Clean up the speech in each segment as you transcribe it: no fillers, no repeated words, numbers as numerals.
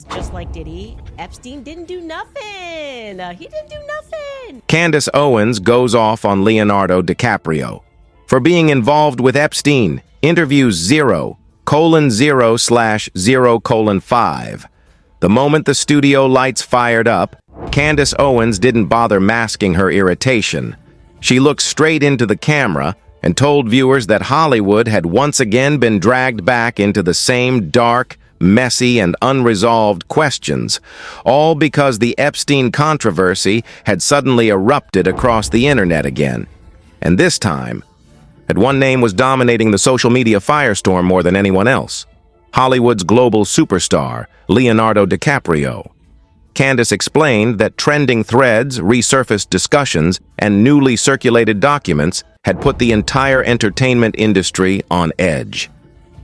Just like Diddy, Epstein didn't do nothing. He didn't do nothing. Candace Owens goes off on Leonardo DiCaprio for being involved with Epstein. Interviews 0:0/0:5. The moment the studio lights fired up, Candace Owens didn't bother masking her irritation. She looked straight into the camera and told viewers that Hollywood had once again been dragged back into the same dark, messy, and unresolved questions, all because the Epstein controversy had suddenly erupted across the internet again. And this time, one name was dominating the social media firestorm more than anyone else: Hollywood's global superstar, Leonardo DiCaprio. Candace explained that trending threads, resurfaced discussions, and newly circulated documents had put the entire entertainment industry on edge.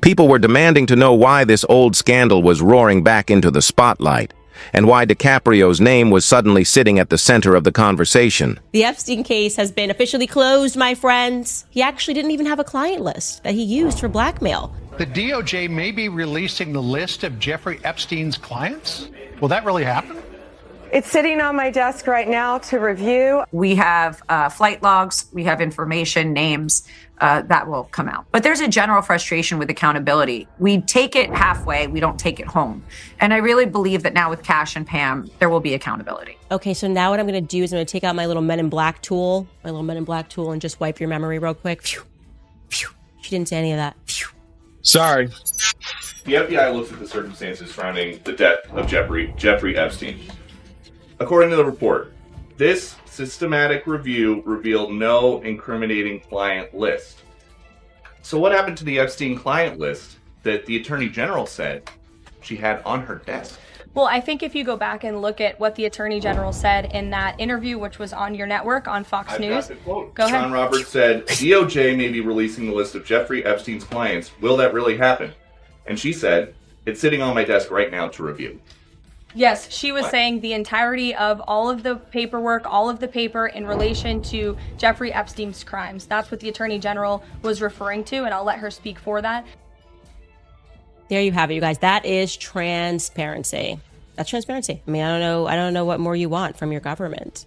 People were demanding to know why this old scandal was roaring back into the spotlight, and why DiCaprio's name was suddenly sitting at the center of the conversation. The Epstein case has been officially closed, my friends. He actually didn't even have a client list that he used for blackmail. The DOJ may be releasing the list of Jeffrey Epstein's clients. Will that really happen? It's sitting on my desk right now to review. We have flight logs, we have information, names that will come out. But there's a general frustration with accountability. We take it halfway, we don't take it home. And I really believe that now with Cash and Pam, there will be accountability. Okay, so now what I'm going to do is I'm going to take out my little Men in Black tool, and just wipe your memory real quick. Phew. Phew. She didn't say any of that. Phew. Sorry. The FBI looks at the circumstances surrounding the death of Jeffrey Epstein. According to the report, this systematic review revealed no incriminating client list. So what happened to the Epstein client list that the Attorney General said she had on her desk? Well, I think if you go back and look at what the Attorney General said in that interview, which was on your network on Fox News. Go ahead. Sean Roberts said, DOJ may be releasing the list of Jeffrey Epstein's clients. Will that really happen? And she said, it's sitting on my desk right now to review. Yes, she was saying the entirety of all of the paperwork, all of the paper in relation to Jeffrey Epstein's crimes. That's what the Attorney General was referring to, and I'll let her speak for that. There you have it, you guys. That is transparency. That's transparency. I mean, I don't know what more you want from your government.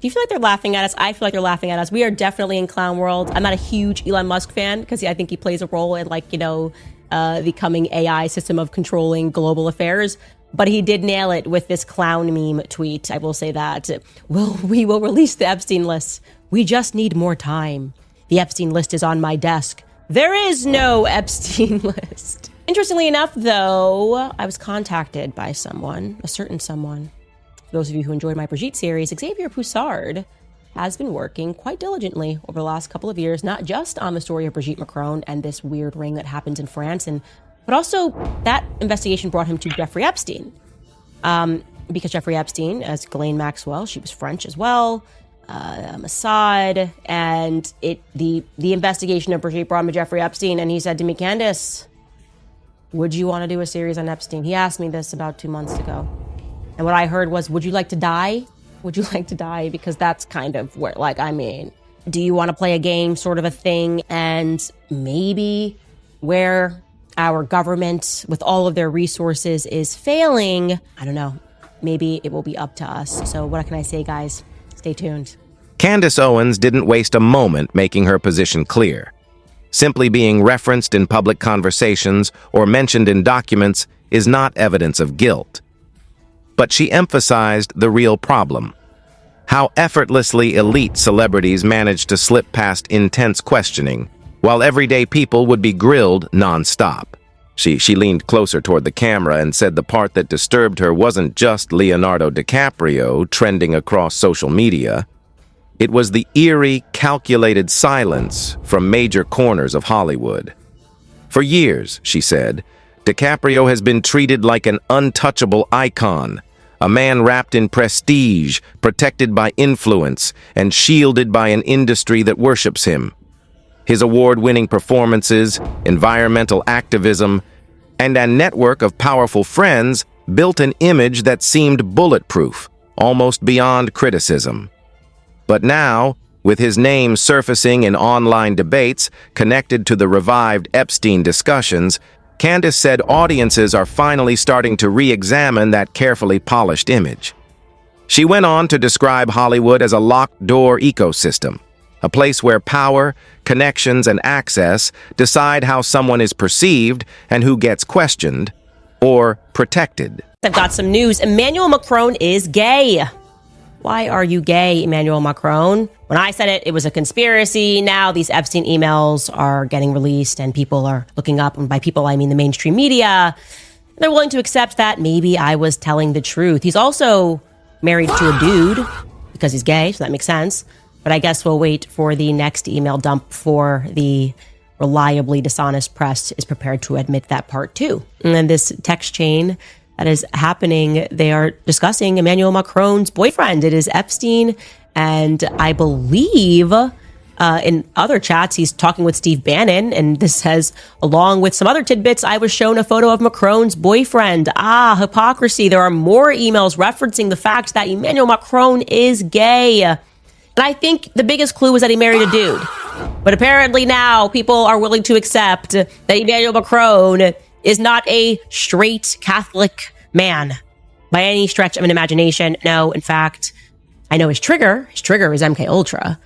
Do you feel like they're laughing at us? I feel like they're laughing at us. We are definitely in clown world. I'm not a huge Elon Musk fan because I think he plays a role in the coming AI system of controlling global affairs. But he did nail it with this clown meme tweet. I will say that. We will release the Epstein list. We just need more time. The Epstein list is on my desk. There is no Epstein list. Interestingly enough, though, I was contacted by someone, a certain someone. For those of you who enjoyed my Brigitte series, Xavier Poussard has been working quite diligently over the last couple of years, not just on the story of Brigitte Macron and this weird ring that happens in France, but also that investigation brought him to Jeffrey Epstein. Because Jeffrey Epstein, as Ghislaine Maxwell, she was French as well, Mossad, and the investigation of Brigitte brought him to Jeffrey Epstein, and he said to me, Candace, would you want to do a series on Epstein? He asked me this about 2 months ago. And what I heard was, would you like to die? Would you like to die? Because that's kind of where, do you want to play a game sort of a thing? And maybe where our government, with all of their resources, is failing, I don't know, maybe it will be up to us. So what can I say, guys? Stay tuned. Candace Owens didn't waste a moment making her position clear. Simply being referenced in public conversations or mentioned in documents is not evidence of guilt. But she emphasized the real problem: how effortlessly elite celebrities manage to slip past intense questioning, while everyday people would be grilled nonstop. She leaned closer toward the camera and said the part that disturbed her wasn't just Leonardo DiCaprio trending across social media. It was the eerie, calculated silence from major corners of Hollywood. For years, she said, DiCaprio has been treated like an untouchable icon, a man wrapped in prestige, protected by influence, and shielded by an industry that worships him. His award-winning performances, environmental activism, and a network of powerful friends built an image that seemed bulletproof, almost beyond criticism. But now, with his name surfacing in online debates connected to the revived Epstein discussions, Candace said audiences are finally starting to re-examine that carefully polished image. She went on to describe Hollywood as a locked-door ecosystem, a place where power, connections, and access decide how someone is perceived and who gets questioned or protected. I've got some news. Emmanuel Macron is gay. Why are you gay, Emmanuel Macron? When I said it, it was a conspiracy. Now these Epstein emails are getting released and people are looking up, and by people I mean the mainstream media. They're willing to accept that maybe I was telling the truth. He's also married to a dude because he's gay, so that makes sense. But I guess we'll wait for the next email dump before the reliably dishonest press is prepared to admit that part too. And then this text chain that is happening, they are discussing Emmanuel Macron's boyfriend. It is Epstein, and I believe in other chats he's talking with Steve Bannon, and this says, along with some other tidbits, I was shown a photo of Macron's boyfriend. Hypocrisy. There are more emails referencing the fact that Emmanuel Macron is gay. And I think the biggest clue was that he married a dude. But apparently now people are willing to accept that Emmanuel Macron is not a straight Catholic man by any stretch of an imagination. No, in fact, I know his trigger. His trigger is MK Ultra.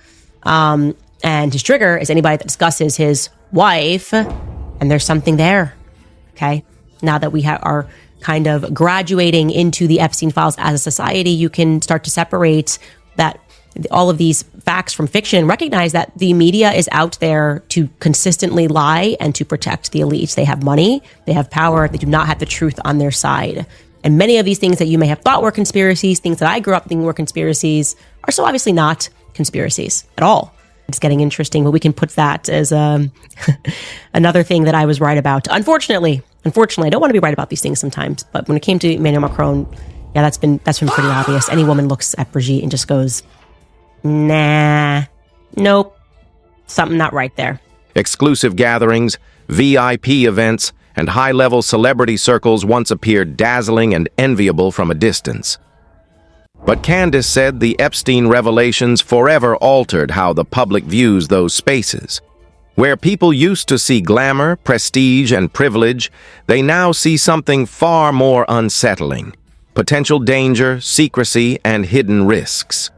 And his trigger is anybody that discusses his wife. And there's something there. Okay. Now that we are kind of graduating into the Epstein files as a society, you can start to separate that all of these facts from fiction and recognize that the media is out there to consistently lie and to protect the elites. They have money, they have power, they do not have the truth on their side. And many of these things that you may have thought were conspiracies, things that I grew up thinking were conspiracies, are so obviously not conspiracies at all. It's getting interesting, but we can put that as another thing that I was right about. Unfortunately, I don't want to be right about these things sometimes, but when it came to Emmanuel Macron, yeah, that's been pretty obvious. Any woman looks at Brigitte and just goes, nah, nope, something not right there. Exclusive gatherings, VIP events, and high-level celebrity circles once appeared dazzling and enviable from a distance. But Candace said the Epstein revelations forever altered how the public views those spaces. Where people used to see glamour, prestige, and privilege, they now see something far more unsettling: potential danger, secrecy, and hidden risks.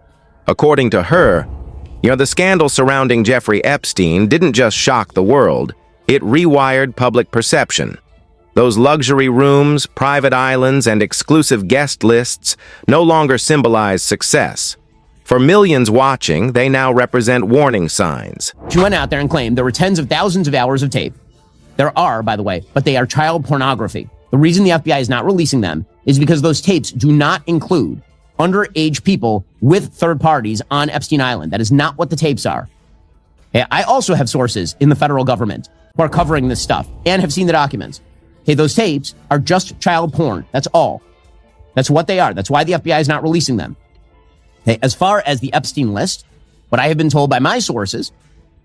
According to her, the scandal surrounding Jeffrey Epstein didn't just shock the world, it rewired public perception. Those luxury rooms, private islands, and exclusive guest lists no longer symbolize success. For millions watching, they now represent warning signs. She went out there and claimed there were tens of thousands of hours of tape. There are, by the way, but they are child pornography. The reason the FBI is not releasing them is because those tapes do not include underage people with third parties on Epstein Island. That is not what the tapes are. Okay, I also have sources in the federal government who are covering this stuff and have seen the documents. Okay, those tapes are just child porn. That's all. That's what they are. That's why the FBI is not releasing them. Okay, as far as the Epstein list, what I have been told by my sources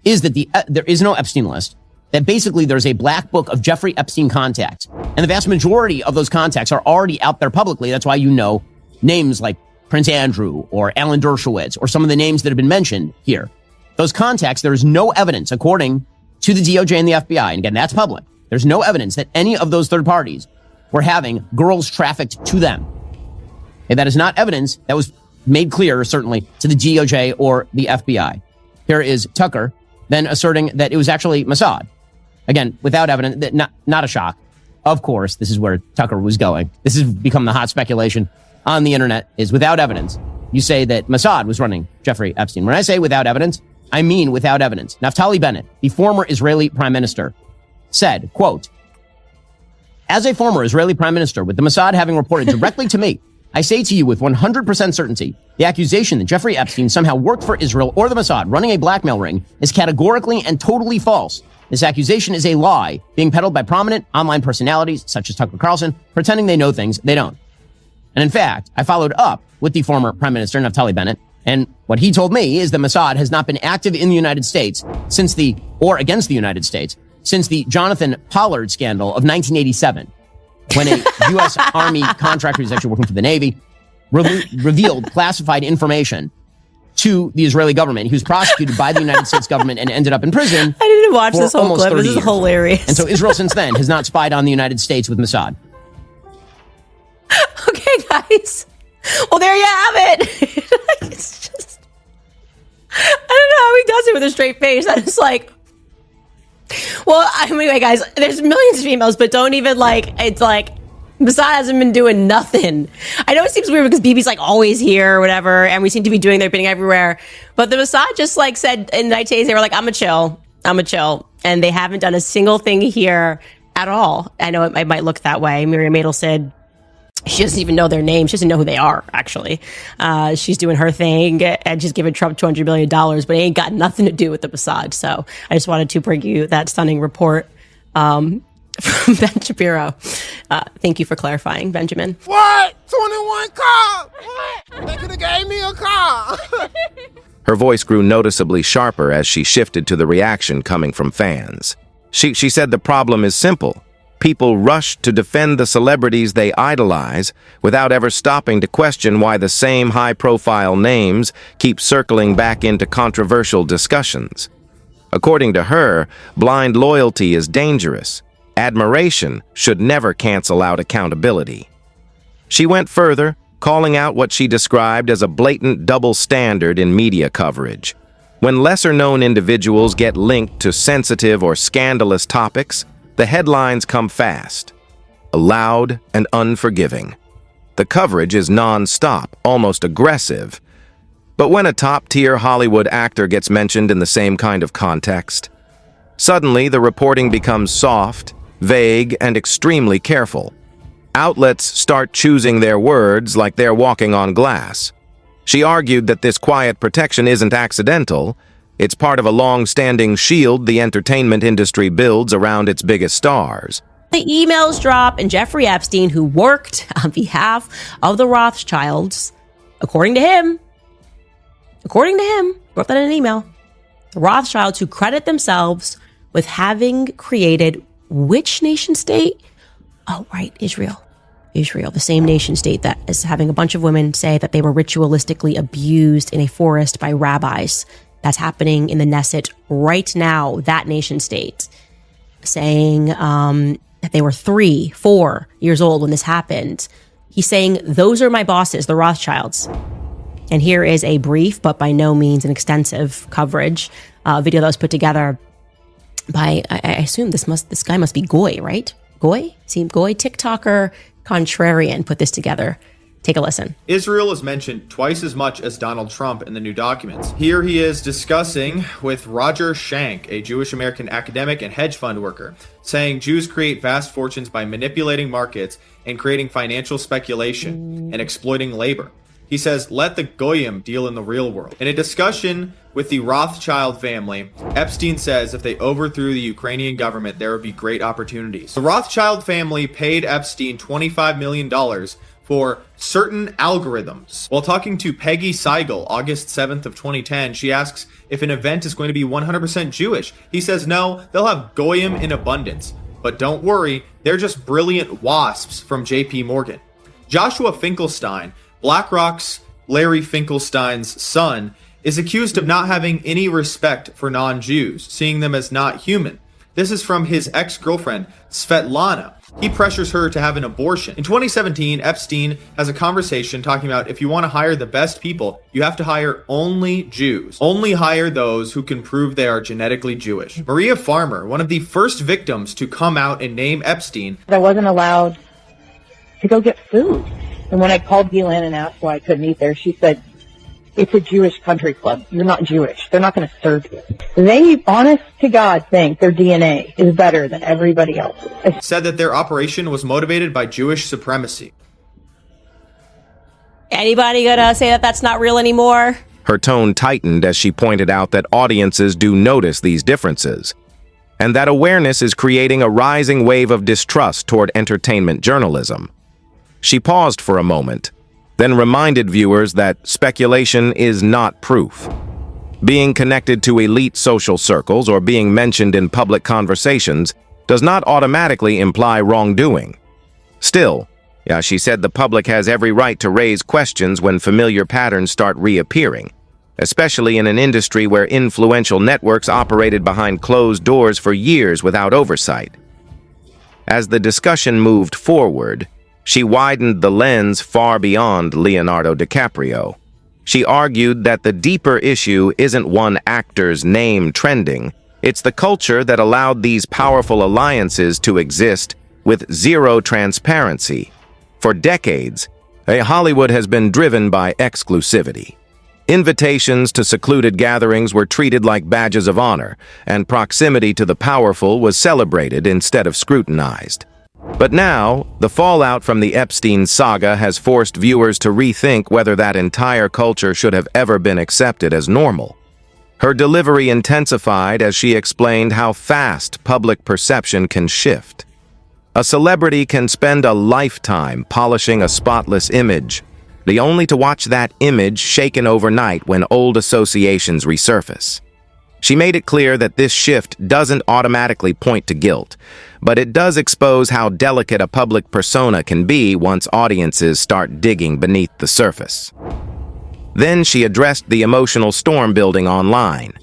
is that there is no Epstein list. That basically there's a black book of Jeffrey Epstein contacts. And the vast majority of those contacts are already out there publicly. That's why you know names like Prince Andrew or Alan Dershowitz or some of the names that have been mentioned here. Those contacts, there is no evidence, according to the DOJ and the FBI, and again, that's public, there's no evidence that any of those third parties were having girls trafficked to them. And that is not evidence that was made clear, certainly, to the DOJ or the FBI. Here is Tucker then asserting that it was actually Mossad. Again, without evidence, not a shock. Of course, this is where Tucker was going. This has become the hot speculation on the internet, is without evidence. You say that Mossad was running Jeffrey Epstein. When I say without evidence, I mean without evidence. Naftali Bennett, the former Israeli prime minister, said, quote, "As a former Israeli prime minister, with the Mossad having reported directly to me, I say to you with 100% certainty, the accusation that Jeffrey Epstein somehow worked for Israel or the Mossad running a blackmail ring is categorically and totally false. This accusation is a lie being peddled by prominent online personalities such as Tucker Carlson, pretending they know things they don't." And in fact, I followed up with the former Prime Minister, Naftali Bennett, and what he told me is that Mossad has not been active in the United States against the United States since the Jonathan Pollard scandal of 1987, when a U.S. Army contractor who's actually working for the Navy revealed classified information to the Israeli government. He was prosecuted by the United States government and ended up in prison. I didn't watch for this whole almost clip. 30 This is years. hilarious. And so Israel since then has not spied on the United States with Mossad. Okay, guys. Well, there you have it. It's just, I don't know how he does it with a straight face. I'm just like, well, anyway, guys, there's millions of females, but don't even it's like, Mossad hasn't been doing nothing. I know it seems weird because BB's like always here or whatever, and we seem to be doing their bidding everywhere. But the Mossad just like said in 9 days, they were like, I'm a chill. And they haven't done a single thing here at all. I know it might look that way. Miriam Adel said she doesn't even know their name. She doesn't know who they are, actually. She's doing her thing and she's giving Trump $200 million, but it ain't got nothing to do with the Mossad. So I just wanted to bring you that stunning report from Ben Shapiro. Thank you for clarifying, Benjamin. What? 21 cars? What? They could have gave me a car. Her voice grew noticeably sharper as she shifted to the reaction coming from fans. She said the problem is simple. People rush to defend the celebrities they idolize without ever stopping to question why the same high-profile names keep circling back into controversial discussions. According to her, blind loyalty is dangerous. Admiration should never cancel out accountability. She went further, calling out what she described as a blatant double standard in media coverage. When lesser-known individuals get linked to sensitive or scandalous topics, the headlines come fast, loud and unforgiving. The coverage is non-stop, almost aggressive. But when a top-tier Hollywood actor gets mentioned in the same kind of context, suddenly the reporting becomes soft, vague, and extremely careful. Outlets start choosing their words like they're walking on glass. She argued that this quiet protection isn't accidental. It's part of a long-standing shield the entertainment industry builds around its biggest stars. The emails drop, and Jeffrey Epstein, who worked on behalf of the Rothschilds, according to him, wrote that in an email, the Rothschilds who credit themselves with having created which nation state? Oh, right, Israel. Israel, the same nation state that is having a bunch of women say that they were ritualistically abused in a forest by rabbis. That's happening in the Knesset right now, that nation state, saying that they were 3-4 years old when this happened. He's saying, those are my bosses, the Rothschilds. And here is a brief, but by no means an extensive coverage video that was put together by, I assume this guy must be Goy, right? Goy? Goy? TikToker Contrarian put this together. Take a listen. Israel is mentioned twice as much as Donald Trump in the new documents. Here he is discussing with Roger Schank, a Jewish-American academic and hedge fund worker, saying Jews create vast fortunes by manipulating markets and creating financial speculation and exploiting labor. He says, let the Goyim deal in the real world. In a discussion with the Rothschild family, Epstein says if they overthrew the Ukrainian government, there would be great opportunities. The Rothschild family paid Epstein $25 million for certain algorithms. While talking to Peggy Seigel, August 7th of 2010, she asks if an event is going to be 100% Jewish. He says no, they'll have Goyim in abundance. But don't worry, they're just brilliant wasps from JP Morgan. Joshua Finkelstein, BlackRock's Larry Finkelstein's son, is accused of not having any respect for non-Jews, seeing them as not human. This is from his ex-girlfriend, Svetlana. He pressures her to have an abortion. In 2017, Epstein has a conversation talking about if you want to hire the best people, you have to hire only Jews. Only hire those who can prove they are genetically Jewish. Maria Farmer, one of the first victims to come out and name Epstein. I wasn't allowed to go get food. And when I called Ghislaine and asked why I couldn't eat there, she said, it's a Jewish country club. You're not Jewish. They're not going to serve you. They, honest to God, think their DNA is better than everybody else's. Said that their operation was motivated by Jewish supremacy. Anybody gonna say that that's not real anymore? Her tone tightened as she pointed out that audiences do notice these differences, and that awareness is creating a rising wave of distrust toward entertainment journalism. She paused for a moment, then reminded viewers that speculation is not proof. Being connected to elite social circles or being mentioned in public conversations does not automatically imply wrongdoing. Still, she said the public has every right to raise questions when familiar patterns start reappearing, especially in an industry where influential networks operated behind closed doors for years without oversight. As the discussion moved forward, she widened the lens far beyond Leonardo DiCaprio. She argued that the deeper issue isn't one actor's name trending, it's the culture that allowed these powerful alliances to exist with zero transparency. For decades, Hollywood has been driven by exclusivity. Invitations to secluded gatherings were treated like badges of honor, and proximity to the powerful was celebrated instead of scrutinized. But now, the fallout from the Epstein saga has forced viewers to rethink whether that entire culture should have ever been accepted as normal. Her delivery intensified as she explained how fast public perception can shift. A celebrity can spend a lifetime polishing a spotless image, only to watch that image shaken overnight when old associations resurface. She made it clear that this shift doesn't automatically point to guilt, but it does expose how delicate a public persona can be once audiences start digging beneath the surface. Then she addressed the emotional storm building online.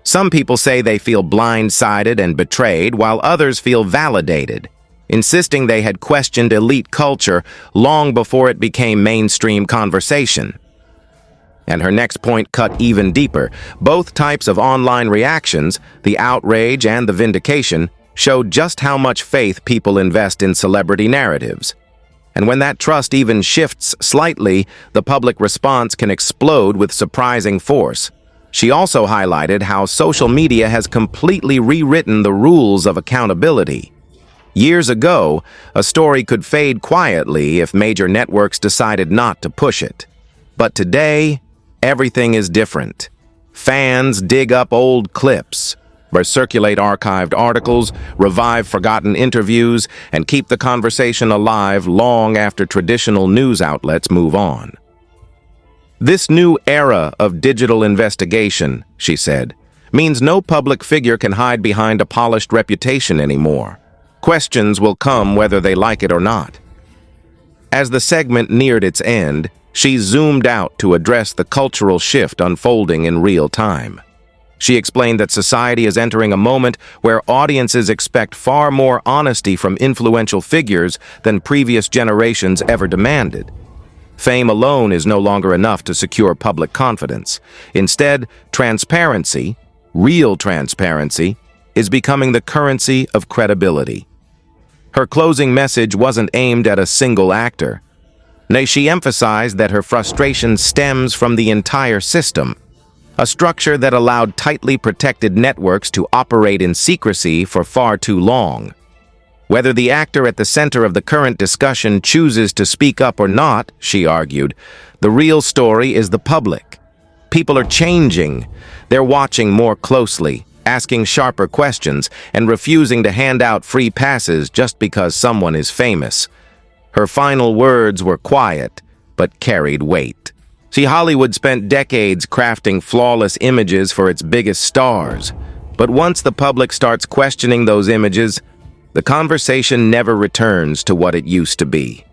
Some people say they feel blindsided and betrayed, while others feel validated, insisting they had questioned elite culture long before it became mainstream conversation. And her next point cut even deeper. Both types of online reactions, the outrage and the vindication, showed just how much faith people invest in celebrity narratives. And when that trust even shifts slightly, the public response can explode with surprising force. She also highlighted how social media has completely rewritten the rules of accountability. Years ago, a story could fade quietly if major networks decided not to push it. But today, everything is different. Fans dig up old clips, recirculate archived articles, revive forgotten interviews, and keep the conversation alive long after traditional news outlets move on. This new era of digital investigation, she said, means no public figure can hide behind a polished reputation anymore. Questions will come whether they like it or not. As the segment neared its end, she zoomed out to address the cultural shift unfolding in real time. She explained that society is entering a moment where audiences expect far more honesty from influential figures than previous generations ever demanded. Fame alone is no longer enough to secure public confidence. Instead, transparency, real transparency, is becoming the currency of credibility. Her closing message wasn't aimed at a single actor. Nay, she emphasized that her frustration stems from the entire system, a structure that allowed tightly protected networks to operate in secrecy for far too long. Whether the actor at the center of the current discussion chooses to speak up or not, she argued, the real story is the public. People are changing. They're watching more closely, asking sharper questions, and refusing to hand out free passes just because someone is famous. Her final words were quiet, but carried weight. See, Hollywood spent decades crafting flawless images for its biggest stars. But once the public starts questioning those images, the conversation never returns to what it used to be.